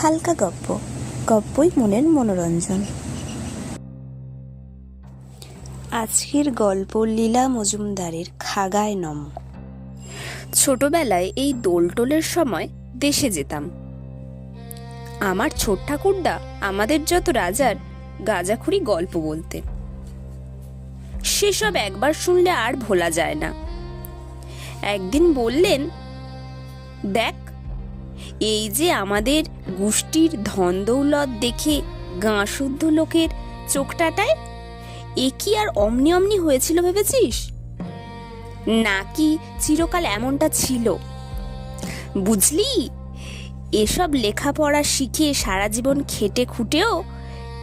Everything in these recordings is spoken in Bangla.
হালকা গপ্প, গপ্পই মনের মনোরঞ্জন। আজকের গল্প লীলা মজুমদারের খাগায় নম। ছোটবেলায় এই দোলটোলের সময় দেশে যেতাম। আমার ছোট ঠাকুরদা আমাদের যত রাজার গাঁজাখুরি গল্প বলতেন। সেসব একবার শুনলে আর ভোলা যায় না। একদিন বললেন, দেখ, এই যে আমাদের গোষ্ঠীর ধন দৌলত দেখে গাঁ শুদ্ধ লোকের চোখটাটায়, এ কি আর অমনি অমনি হয়েছিল ভেবেছিস? নাকি চিরকাল এমনটা ছিল? বুঝলি, এসব লেখাপড়া শিখে সারা জীবন খেটে খুঁটেও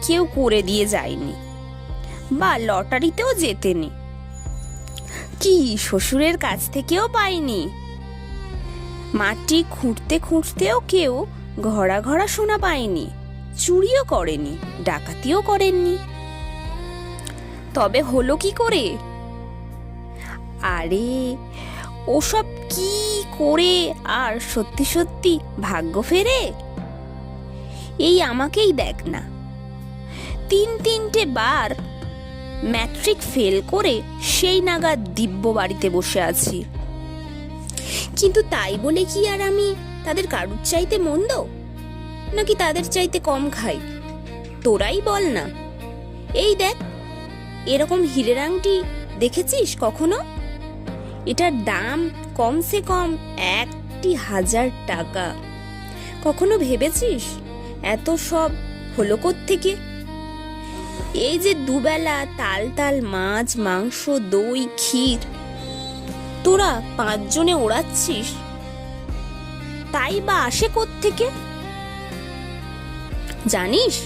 কেউ করে দিয়ে যায়নি, বা লটারিতেও জেতেনি, কি শ্বশুরের কাছ থেকেও পায়নি, মাটি খুঁড়তে খুঁড়তেও কেউ ঘরা ঘরা সোনা পায়নি, চুরিও করেনি, ডাকাতিও করেননি। তবে হলো কি করে? আরে ওসব কি করে আর সত্যি সত্যি ভাগ্য ফেরে? এই আমাকেই দেখ না, তিনটে বার ম্যাট্রিক ফেল করে সেই নাগাদ দিব্য বাড়িতে বসে আছি। কিন্তু তাই বলে কি আর আমি তাদের কারুর চাইতে মন্দ, নাকি তাদের চাইতে কম খাই? তোরাই বল না। এই দেখ, এরকম হীরের আংটি দেখেছিস কখনো? এটার দাম কমসে কম 1,000 টাকা। কখনো ভেবেছিস এত সব হলো কোত্থেকে? এই যে দুবেলা তাল তাল মাছ, মাংস, দই, ক্ষীর তোরা 5 জনে ওড়াচ্ছিস, তাই বা আসে কোত্থেকে জানিস?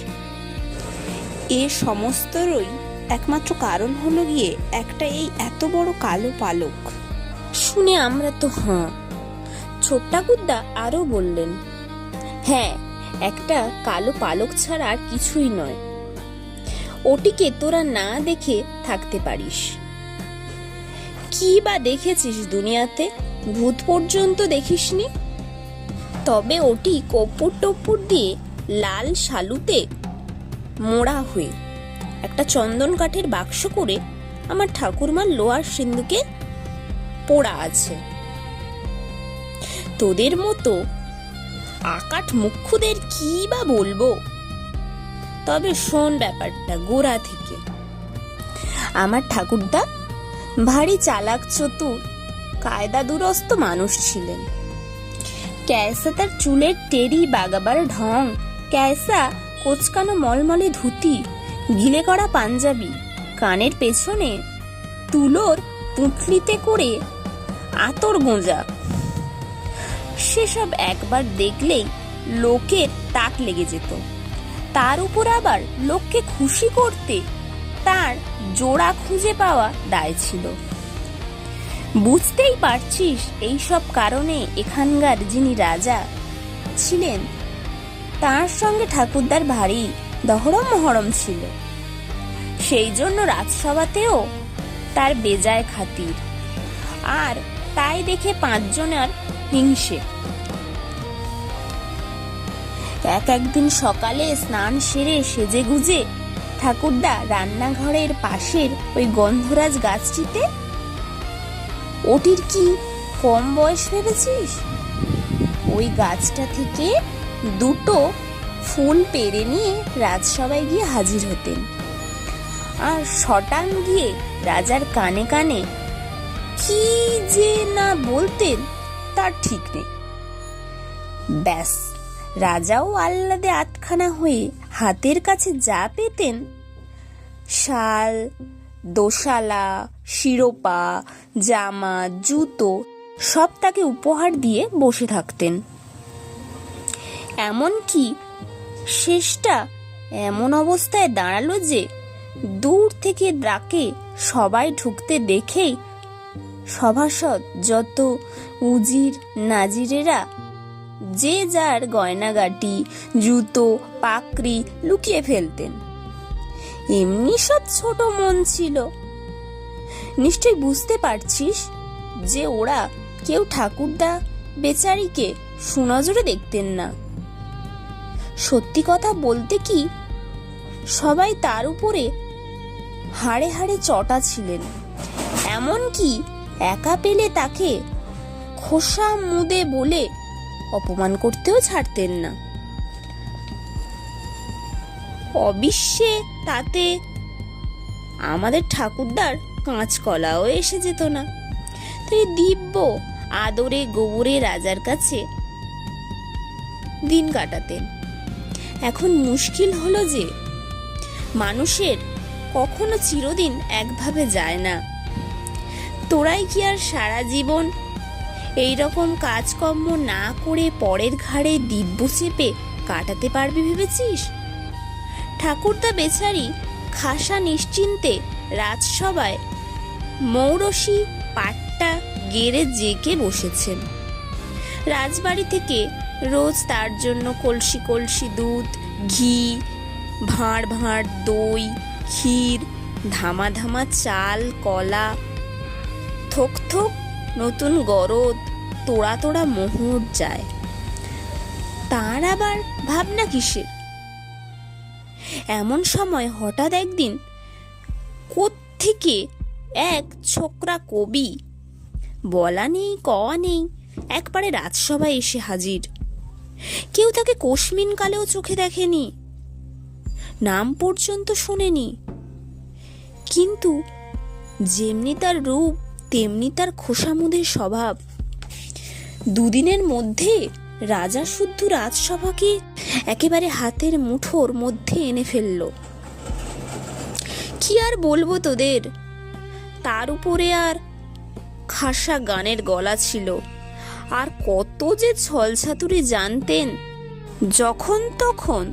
এ সমস্তরই একমাত্র কারণ হলো গিয়ে একটা এই এত বড় কালো পালক। শুনে আমরা তো হাঁ। ছোট ঠাকুরদা আরো বললেন, হ্যাঁ, একটা কালো পালক ছাড়া আর কিছুই নয়। ওটিকে তোরা না দেখে থাকতে পারিস। কি বা দেখেছিস দুনিয়াতে? ভূত পর্যন্ত দেখিসনি? তবে ওটি কর্পূর টপ্পূর দিয়ে লাল শালুতে মোড়া হয়ে একটা চন্দন কাঠের বাক্স করে আমার ঠাকুরমার লোহার সিন্ধুকে পোড়া আছে। তোদের মতো আকাঠ মুখ্যদের কি বা বলবো। তবে শোন ব্যাপারটা গোড়া থেকে। আমার ঠাকুরদা ভারী চালাক, চতুর, কায়দা দুরস্ত মানুষ ছিলেন। ক্যাসা তার চুলের টেরি বাগাবার ঢং, ক্যাসা কোচকানো মলমলে ধুতি, গিলে করা পাঞ্জাবি, কানের পেছনে তুলোর পুঁটলিতে করে আতর গোঁজা, সেসব একবার দেখলেই লোকের তাক লেগে যেত। তার উপর আবার লোককে খুশি করতে তার জোড়া খুঁজে পাওয়া দায় ছিল। বুঝতেই পারছিস, এই সব কারণে এখানকার যিনি রাজা ছিলেন তার সঙ্গে ঠাকুরদার ভারী দহরম মহরম ছিল। সেই জন্য রাজসভাতেও তার বেজায় খাতির, আর তাই দেখে 5 জনের হিংসে। একদিন সকালে স্নান সেরে সেজে গুজে ঠাকুরদা রান্নাঘরের পাশের ওই গন্ধরাজ গাছটিতে, ওটির কি কম বয়স ভেবেছিস? ওই গাছটা থেকে 2টো ফুল পেড়ে নিয়ে রাজসভায় গিয়ে হাজির হতেন, আর শটান গিয়ে রাজার কানে কানে কি যে না বলতেন তার ঠিক নেই। ব্যাস, রাজাও আহ্লাদে আটখানা হয়ে হাতের কাছে যা পেতেন, শাল, দোশালা, শিরোপা, জামা, জুতো সব তাকে উপহার দিয়ে বসে থাকতেন। এমনকি শেষটা এমন অবস্থায় দাঁড়ালো যে দূর থেকে ডাকে সবাই ঢুকতে দেখেই সভাসদ যত উজির নাজিরেরা যে যার গয়নাগাটি, জুতো, পাকড়ি লুকিয়ে ফেলতেন। এমনি সব ছোট মন ছিল। নিশ্চয় বুঝতে পারছিস যে ওরা কেউ ঠাকুরদা বেচারিকে সুনজরে দেখতেন না। সত্যি কথা বলতে কি, সবাই তার উপরে হাড়ে হাড়ে চটা ছিলেন। এমনকি একা পেলে তাকে খোসা মুদে বলে অপমান করতেও ছাড়তেন না। অবিশ্বে তাতে আমাদের ঠাকুরদার কাঁচকলাও এসে যেত না। তাই দিব্য আদরে গোবরে রাজার কাছে দিন কাটাতেন। এখন মুশকিল হলো যে মানুষের কখনো চিরদিন একভাবে যায় না। তোরাই কি আর সারা জীবন এই রকম কাজকর্ম না করে পরের ঘাড়ে দিব্য চেপে কাটাতে পারবি ভেবেছিস? ঠাকুরদা বেচারি খাসা নিশ্চিন্তে রাজসভায় মৌরসী পাট্টা গেড়ে জেকে বসেছেন। রাজবাড়ি থেকে রোজ তার জন্য কলসি কলসি দুধ, ঘি, ভাঁড় ভাঁড় দই, ক্ষীর, ধামা ধামা চাল, কলা, থোক থোক নতুন গরদ, তোড়া তোড়া মোহর যায়। তার আবার ভাবনা কিসের? এমন সময় হঠাৎ একদিন কোত্থেকে এক ছোকরা কবি, বলা নেই কওয়া নেই, একবারে রাজসভায় এসে হাজির। কেউ তাকে কোশমিন কালেও চোখে দেখেনি, নাম পর্যন্ত শোনেনি, কিন্তু যেমনি তার রূপ তেমনি তার খোসামুদের স্বভাব। দুদিনের মধ্যে রাজা শুদ্ধ রাজসভাকে একেবারে হাতের মুঠোর মধ্যে এনে ফেলল। কি আর বলবো তোদের, তার উপরে আর খাসা গানের গলা ছিল, আর কত যে ছলছাতুরি জানতেন। যখন তখন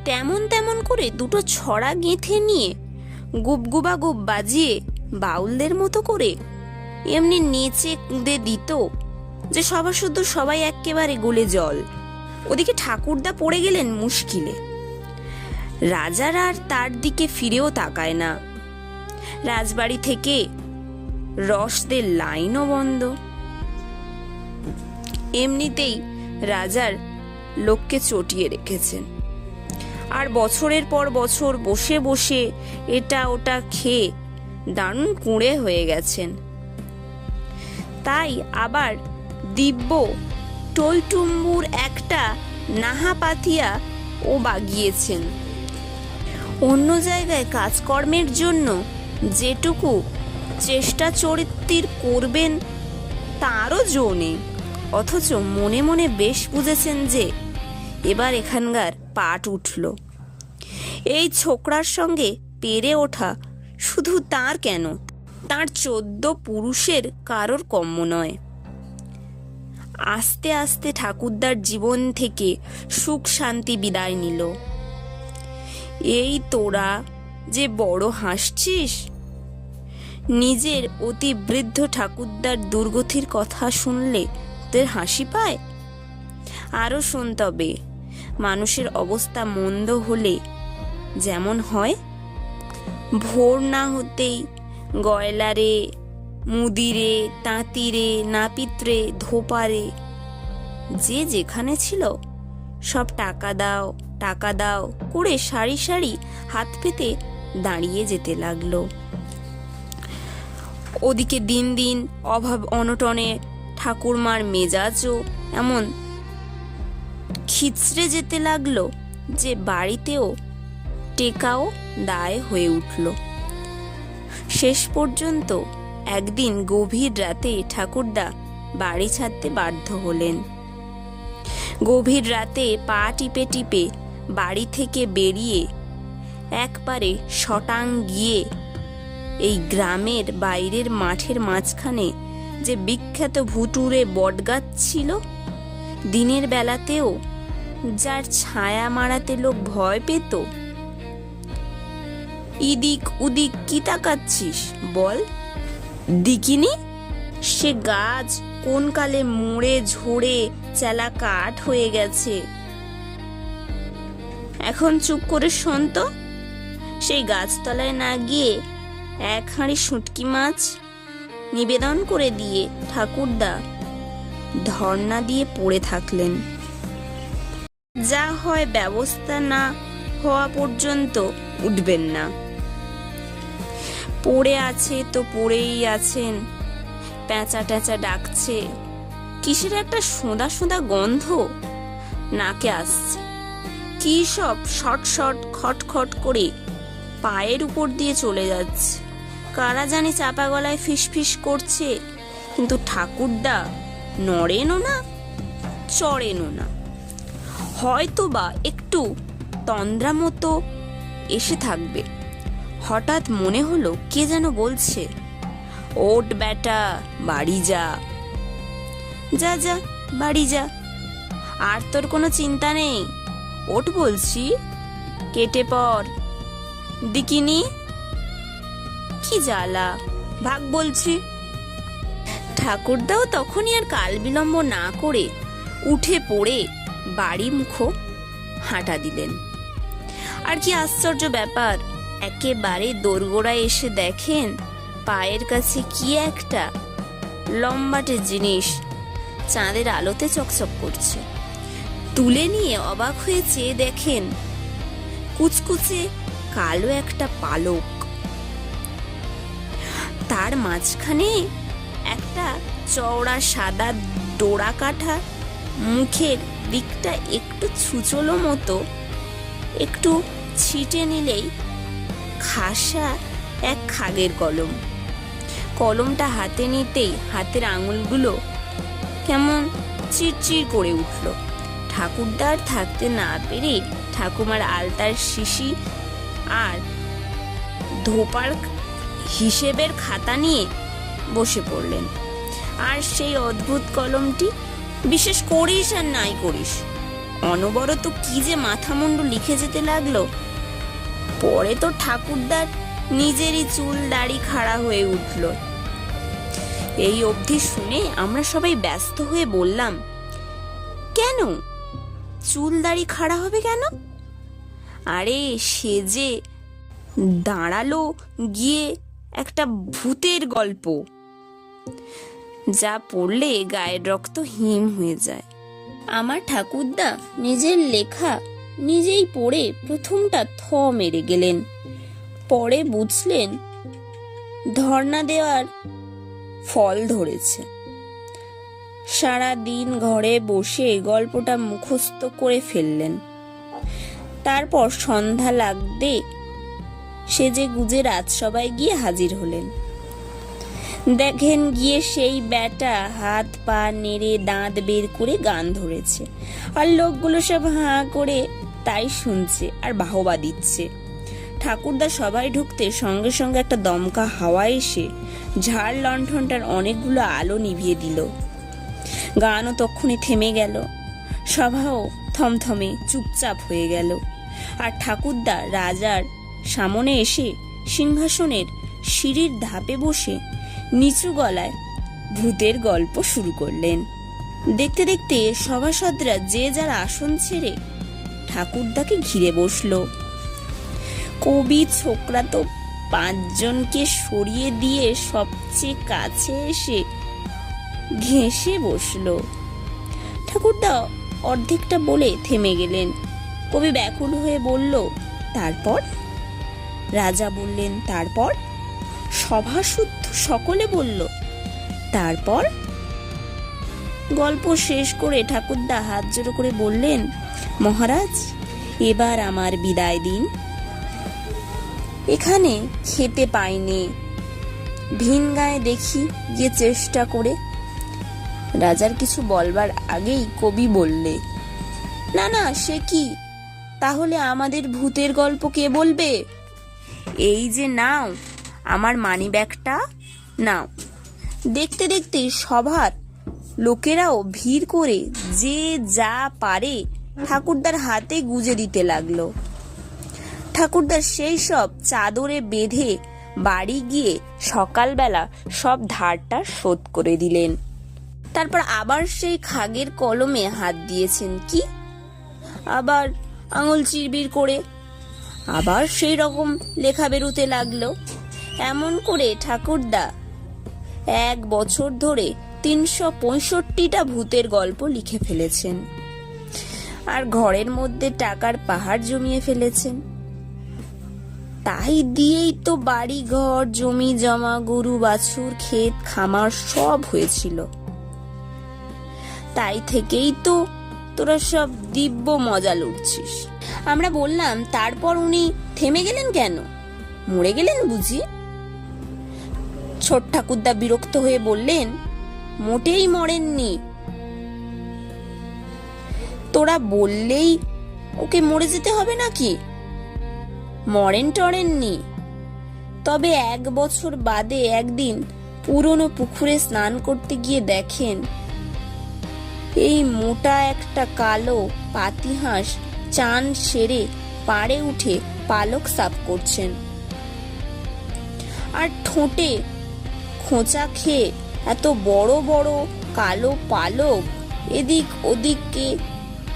তেমন তেমন করে দুটো ছড়া গেঁথে নিয়ে গুবগুবা গুব বাজিয়ে বাউলদের মতো করে এমনি নেচে কুঁদে দিত যে সভাসুদ্ধ সবাই একেবারে গলে জল। ওদিকে ঠাকুরদা পড়ে গেলেন মুশকিলে। রাজারা আর তার দিকে ফিরেও তাকায় না। রাজবাড়ি থেকে রসদের লাইনও বন্ধ। এমনিতেই রাজার লোককে চটিয়ে রেখেছেন, আর বছরের পর বছর বসে বসে এটা ওটা খেয়ে দারুণ কুঁড়ে হয়ে গেছেন। তাই আবার দিব্য টইটুম্বুর একটা নাহা পাতিয়া ও বাগিয়েছেন। অন্য জায়গায় কাজকর্মের জন্য যেটুকু চেষ্টা চরিত্র করবেন তারও জো নেই, অথচ মনে মনে বেশ বুঝেছেন যে এবার এখানকার পাট উঠল। এই ছোকরার সঙ্গে পেরে ওঠা শুধু তার কেন, তার 14 পুরুষের কারোর কম্য নয়। আস্তে আস্তে ঠাকুরদার জীবন থেকে সুখ শান্তি বিদায় নিল। এই তোরা যে বড় হাসছিস, নিজের অতি বৃদ্ধ ঠাকুরদার দুর্গতির কথা শুনলে তোদের হাসি পায়? আরো শোন তবে, মানুষের অবস্থা মন্দ হলে যেমন হয়, ভোর না হতেই গয়লারে, মুদিরে, তাঁতিরে, নাপিত্রে, ধোপারে যে যেখানে ছিল সব টাকা দাও টাকা দাও করে সারি সারি হাত পেতে দাঁড়িয়ে যেতে লাগলো। ওদিকে দিন দিন অভাব অনটনে ঠাকুরমার মেজাজও এমন খিচড়ে যেতে লাগলো যে বাড়িতেও টেকাও দায় হয়ে উঠল। শেষ পর্যন্ত একদিন গভীর রাতে ঠাকুরদা বাড়ি ছাড়তে বাধ্য হলেন। গভীর রাতে পা টিপে টিপে বাড়ি থেকে বেরিয়ে একবারে শটাং গিয়ে এই গ্রামের বাইরের মাঠের মাঝখানে যে বিখ্যাত ভুতুড়ে বটগাছ ছিল, দিনের বেলাতেও যার ছায়া মারাতে লোক ভয় পেত। ইদিক উদিক কি তাকাচ্ছিস বল দিকিনি? সে গাছ কোন কালে মুড়ে ঝরে চেলা কাঠ হয়ে গেছে। এখন চুপ করে শোন তো, সেই গাছতলায় না গিয়ে এক হাঁড়ি শুটকি মাছ নিবেদন করে দিয়ে ঠাকুরদা ধর্ণা দিয়ে পড়ে থাকলেন। যা হয় ব্যবস্থা না হওয়া পর্যন্ত উঠবেন না। পড়ে আছে তো পড়েই আছেন, প্যাঁচা ট্যাঁচা ডাকছে, কিসের একটা সোঁদা সোঁদা গন্ধ নাকে আসছে, কি সব শট শট খট খট করে পায়ের উপর দিয়ে চলে যাচ্ছে। কারা জানি চাপা গলায় ফিসফিস করছে, কিন্তু ঠাকুরদা নড়েনও না চড়েনও না। হয়তো বা একটু তন্দ্রা মতো এসে থাকবে। হঠাৎ মনে হলো কে যেন বলছে, ওঠ বেটা, বাড়ি যা, যা যা বাড়ি যা, আর তোর কোনো চিন্তা নেই, ওঠ বলছি, কেটে পড় দিকিনি, কি জ্বালা, ভাগ বলছি। ঠাকুরদাও তখনই আর কাল বিলম্ব না করে উঠে পড়ে বাড়ি মুখো হাঁটা দিলেন। আর কি আশ্চর্য ব্যাপার, একেবারে দোরগোড়ায় এসে দেখেন পায়ের কাছে কি একটা লম্বাটে জিনিস চাঁদের আলোতে চকচক করছে। তুলে নিয়ে অবাক হয়ে চেয়ে দেখেন কুচকুচে কালো একটা পালক, তার মাঝখানে একটা চওড়া সাদা ডোরা কাঠা, মুখের দিকটা একটু ছুচলো মতো, একটু ছিটে নিলেই খাসা এক খাগের কলম। কলমটা হাতে নিতেই হাতের আঙুলগুলো কেমন চিরচির করে উঠল। ঠাকুরদার থাকতে না পেরে ঠাকুমার আলতার শিশি আর ধোপার হিসেবের খাতা নিয়ে বসে পড়লেন। আর সেই অদ্ভুত কলমটি বিশেষ করিস আর নাই করিস অনবরত কি যে মাথা মুন্ডু লিখে যেতে লাগলো। পরে তো ঠাকুরদার নিজেরই চুল দাড়ি খাড়া হয়ে উঠল। এই অবধি শুনে আমরা সবাই ব্যস্ত হয়ে বললাম, কেন চুল দাড়ি খাড়া হবে কেন? আরে সে যে দাঁড়ালো গিয়ে একটা ভূতের গল্প, যা পড়লে গায়ের রক্ত হিম হয়ে যায়। আমার ঠাকুরদা নিজের লেখা নিজেই পড়ে প্রথমটা থ মেরে গেলেন। পরে বুঝলেন ধর্ণা দেওয়ার ফল ধরেছে। সারা দিন ঘরে বসে গল্পটা মুখস্থ করে ফেললেন। তারপর সন্ধ্যা লাগতে সেজে গুজে রাজসভায় গিয়ে হাজির হলেন। দেখেন গিয়ে সেই ব্যাটা হাত পা নেড়ে দাঁত বের করে গান ধরেছে, আর লোকগুলো সব হাঁ করে তাই শুনছে আর বাহবা দিচ্ছে। ঠাকুরদা সবাই ঢুকতে সঙ্গে সঙ্গে একটা দমকা হাওয়া এসে ঝাড় লণ্ঠনটার অনেকগুলো আলো নিভিয়ে দিল। গানও তক্ষুনি থেমে গেল, সভাও থমথমে চুপচাপ হয়ে গেল। আর ঠাকুরদা রাজার সামনে এসে সিংহাসনের সিঁড়ির ধাপে বসে নিচু গলায় ভূতের গল্প শুরু করলেন। দেখতে দেখতে সভাসদরা যে যার আসন ছেড়ে ঠাকুরদাকে ঘিরে বসলো। কবি ছোকরা তো 5 জনকে সরিয়ে দিয়ে সবচেয়ে কাছে এসে ঘেঁষে বসলো। ঠাকুরদা অর্ধেকটা বলে থেমে গেলেন। কবি ব্যাকুল হয়ে বলল, তারপর? রাজা বললেন, তারপর? সভাসুদ্ধ সকলে বলল, তারপর? গল্প শেষ করে ঠাকুরদা হাত জোড়ো করে বললেন, মহারাজ এবার আমার বিদায় দিন। এখানে খেতে পাইনি, ভিন গায়ে দেখি গিয়ে চেষ্টা করে। রাজার কিছু বলবার আগেই কবি বললে, না না সে কি, তাহলে আমাদের ভূতের গল্প কে বলবে? এই যে নাও আমার মানি ব্যাগটা নাও। দেখতে দেখতে সভার লোকেরাও ভিড় করে যে যা পারে ঠাকুরদার হাতে গুজে দিতে লাগলো। ঠাকুরদার সেই সব চাদরে বেঁধে বাড়ি গিয়ে সকালবেলা সব ধারটা শোধ করে দিলেন। তারপর আবার সেই খাগের কলমে হাত দিয়েছেন, কি আবার আঙুল চিরবির করে আবার সেই রকম লেখা বেরোতে লাগলো। এমন করে ঠাকুরদা 1 বছর ধরে 365টা ভূতের গল্প লিখে ফেলেছেন। আর ঘরের মধ্যে টাকার পাহাড় জমিয়ে ফেলেছেন। তাই দিয়েই তো বাড়ি ঘর জমি জমা গরু বাছুর ক্ষেত খামার সব হয়েছিল। তাই থেকেই তো তোরা সব দিব্য মজা লুটছিস। আমরা বললাম, তারপর উনি থেমে গেলেন কেন? মরে গেলেন বুঝি? ছোট ঠাকুরদা বিরক্ত হয়ে বললেন, মোটেই মরেননি। তোরা বললেই ওকে মরে যেতে হবে নাকি? মরেন টরেননি। তবে 1 বছর বাদে একদিন পুরনো পুকুরে স্নান করতে গিয়ে দেখেন এই মোটা একটা কালো পাতিহাঁস চান সেরে পাড়ে উঠে পালক সাফ করছেন, আর ঠোঁটে খোঁচা খেয়ে এত বড় বড় কালো পালক এদিক ওদিকে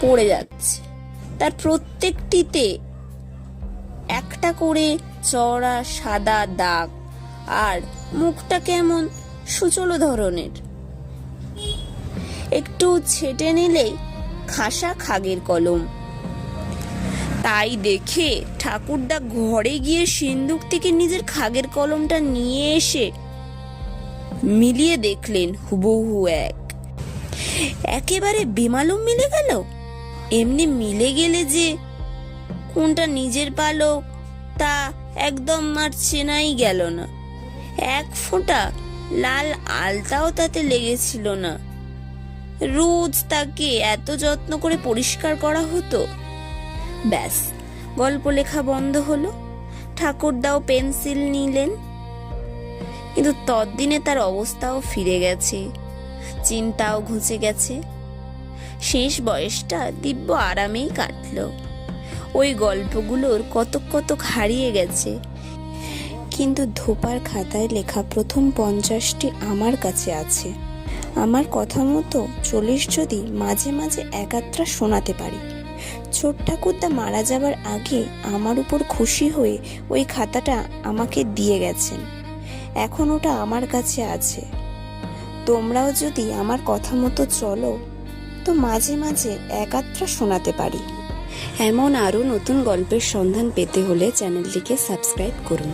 পড়ে যাচ্ছে। তার প্রত্যেকটিতে একটা করে চড়া সাদা দাগ, আর মুখটা কেমন সুচলো ধরনের। একটু ছেটে নিলে খাসা খাগের কলম। তাই দেখে ঠাকুরদা ঘরে গিয়ে সিন্দুক থেকে নিজের খাগের কলমটা নিয়ে এসে মিলিয়ে দেখলেন হুবহু এক। একেবারে বেমালুম মিলে গেল। এমনি মিলে গেলে যে কোনটা নিজের পালক তা একদম আর চেনাই গেল না। 1 ফোঁটা লাল আলতাও তাতে লেগেছিল না। রোজ তাকে এত যত্ন করে পরিষ্কার করা হতো। ব্যাস, গল্প লেখা বন্ধ হলো। ঠাকুরদাও পেন্সিল নিলেন, কিন্তু ততদিনে তার অবস্থাও ফিরে গেছে, চিন্তাও ঘুচে গেছে। শেষ বয়সটা দিব্য আরামেই কাটলো। ওই গল্পগুলোর কতক কতক হারিয়ে গেছে, কিন্তু ধোপার খাতায় লেখা প্রথম 50টি আমার কাছে আছে। আমার কথা মতো 40 যদি মাঝে মাঝে একাত্রা শোনাতে পারি। ছোট ঠাকুরদা মারা যাবার আগে আমার উপর খুশি হয়ে ওই খাতাটা আমাকে দিয়ে গেছেন। এখন ওটা আমার কাছে আছে। তোমরাও যদি আমার কথা মতো চলো তো মাঝে মাঝে একাত্রা শোনাতে পারি। এমন আরও নতুন গল্পের সন্ধান পেতে হলে চ্যানেলটিকে সাবস্ক্রাইব করুন।